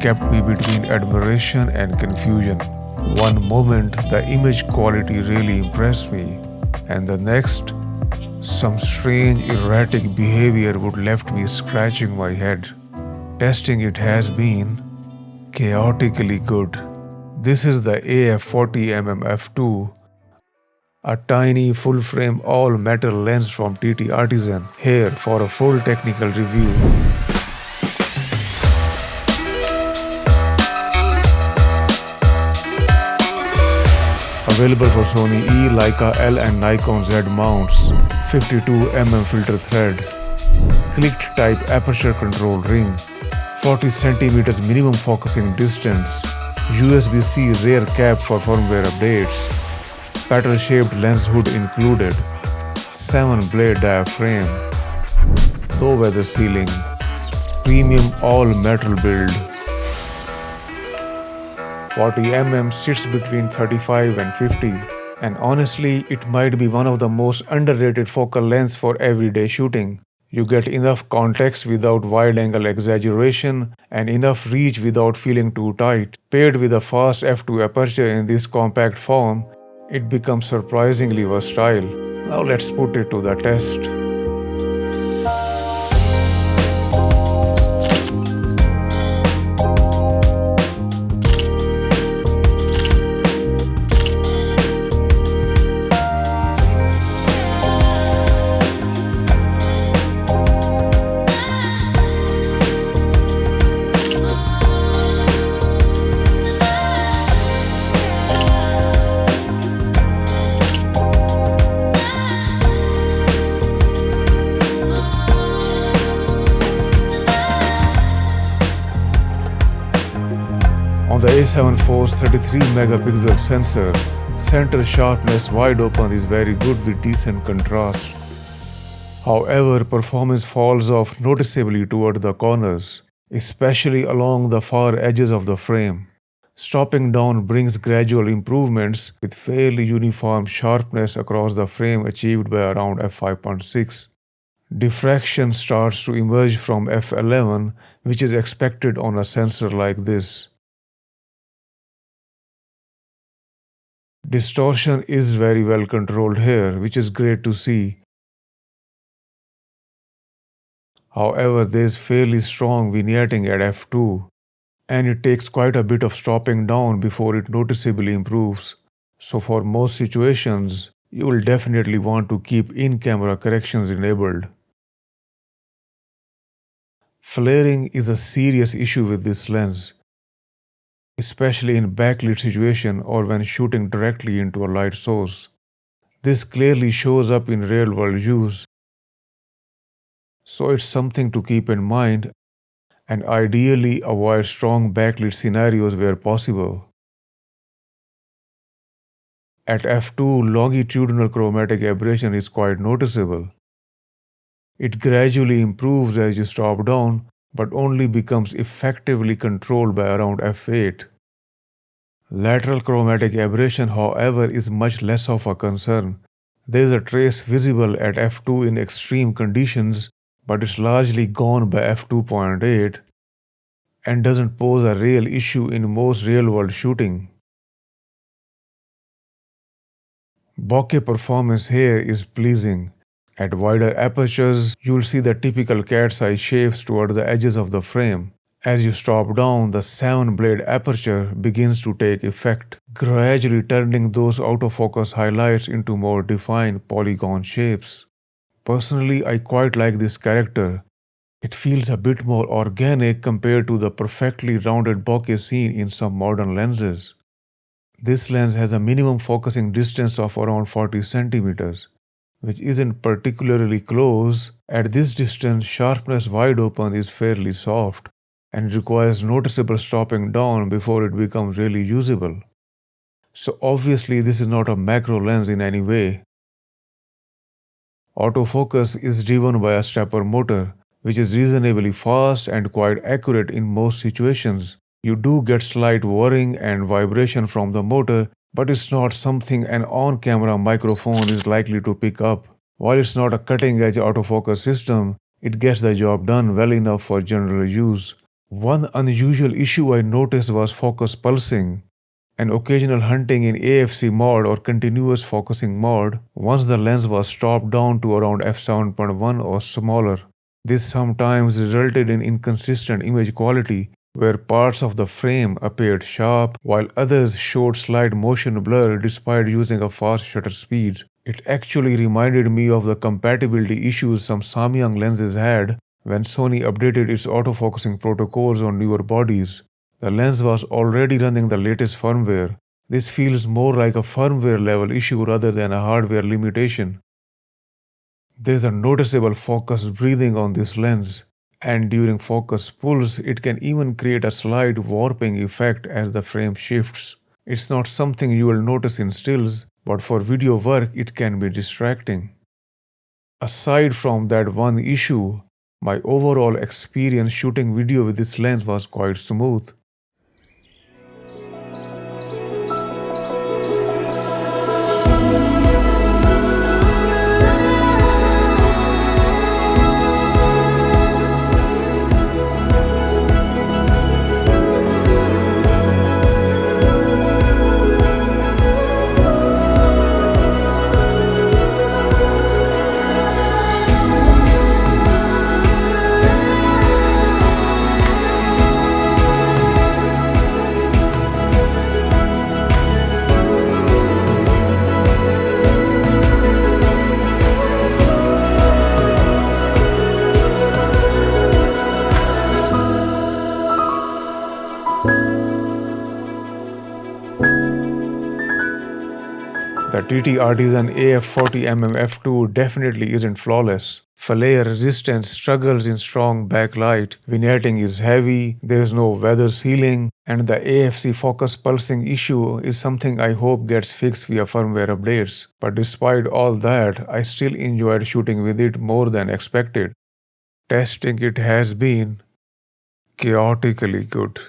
kept me between admiration and confusion. One moment, the image quality really impressed me, and the next, some strange erratic behavior would left me scratching my head. Testing it has been chaotically good. This is the AF40mm f2, a tiny full-frame all-metal lens from TTArtisan, here for a full technical review. Available for Sony E, Leica L and Nikon Z mounts, 52mm filter thread, clicked type aperture control ring, 40 cm minimum focusing distance, USB-C rear cap for firmware updates, paddle-shaped lens hood included, 7-blade diaphragm, low weather ceiling, premium all-metal build. 40mm sits between 35 and 50, and honestly, it might be one of the most underrated focal lengths for everyday shooting. You get enough context without wide-angle exaggeration and enough reach without feeling too tight. Paired with a fast f2 aperture in this compact form, it becomes surprisingly versatile. Now let's put it to the test. On the A7 IV's 33-megapixel sensor, center sharpness wide open is very good with decent contrast. However, performance falls off noticeably toward the corners, especially along the far edges of the frame. Stopping down brings gradual improvements with fairly uniform sharpness across the frame achieved by around f5.6. Diffraction starts to emerge from f11, which is expected on a sensor like this. Distortion is very well controlled here, which is great to see. However, there is fairly strong vignetting at f2, and it takes quite a bit of stopping down before it noticeably improves. So for most situations, you will definitely want to keep in-camera corrections enabled. Flaring is a serious issue with this lens, especially in backlit situation or when shooting directly into a light source. This clearly shows up in real-world use, so it's something to keep in mind and ideally avoid strong backlit scenarios where possible. At f2, longitudinal chromatic aberration is quite noticeable. It gradually improves as you stop down, but only becomes effectively controlled by around f8. Lateral chromatic aberration, however, is much less of a concern. There is a trace visible at f2 in extreme conditions, but it's largely gone by f2.8 and doesn't pose a real issue in most real-world shooting. Bokeh performance here is pleasing. At wider apertures, you'll see the typical cat's eye shapes toward the edges of the frame. As you stop down, the 7-blade aperture begins to take effect, gradually turning those autofocus highlights into more defined polygon shapes. Personally, I quite like this character. It feels a bit more organic compared to the perfectly rounded bokeh seen in some modern lenses. This lens has a minimum focusing distance of around 40 centimeters, which isn't particularly close. At this distance, sharpness wide open is fairly soft and requires noticeable stopping down before it becomes really usable. So obviously this is not a macro lens in any way. Autofocus is driven by a stepper motor, which is reasonably fast and quite accurate in most situations. You do get slight whirring and vibration from the motor, but it's not something an on-camera microphone is likely to pick up. While it's not a cutting-edge autofocus system, it gets the job done well enough for general use. One unusual issue I noticed was focus pulsing. An occasional hunting in AFC mode or continuous focusing mode once the lens was stopped down to around f7.1 or smaller. This sometimes resulted in inconsistent image quality where parts of the frame appeared sharp while others showed slight motion blur despite using a fast shutter speed. It actually reminded me of the compatibility issues some Samyang lenses had when Sony updated its autofocusing protocols on newer bodies. The lens was already running the latest firmware. This feels more like a firmware level issue rather than a hardware limitation. There's a noticeable focus breathing on this lens, and during focus pulls, it can even create a slight warping effect as the frame shifts. It's not something you will notice in stills, but for video work, it can be distracting. Aside from that one issue, my overall experience shooting video with this lens was quite smooth. The TTArtisan AF40mm f2 definitely isn't flawless. Flare resistance struggles in strong backlight, vignetting is heavy, there's no weather sealing, and the AFC focus pulsing issue is something I hope gets fixed via firmware updates. But despite all that, I still enjoyed shooting with it more than expected. Testing it has been chaotically good.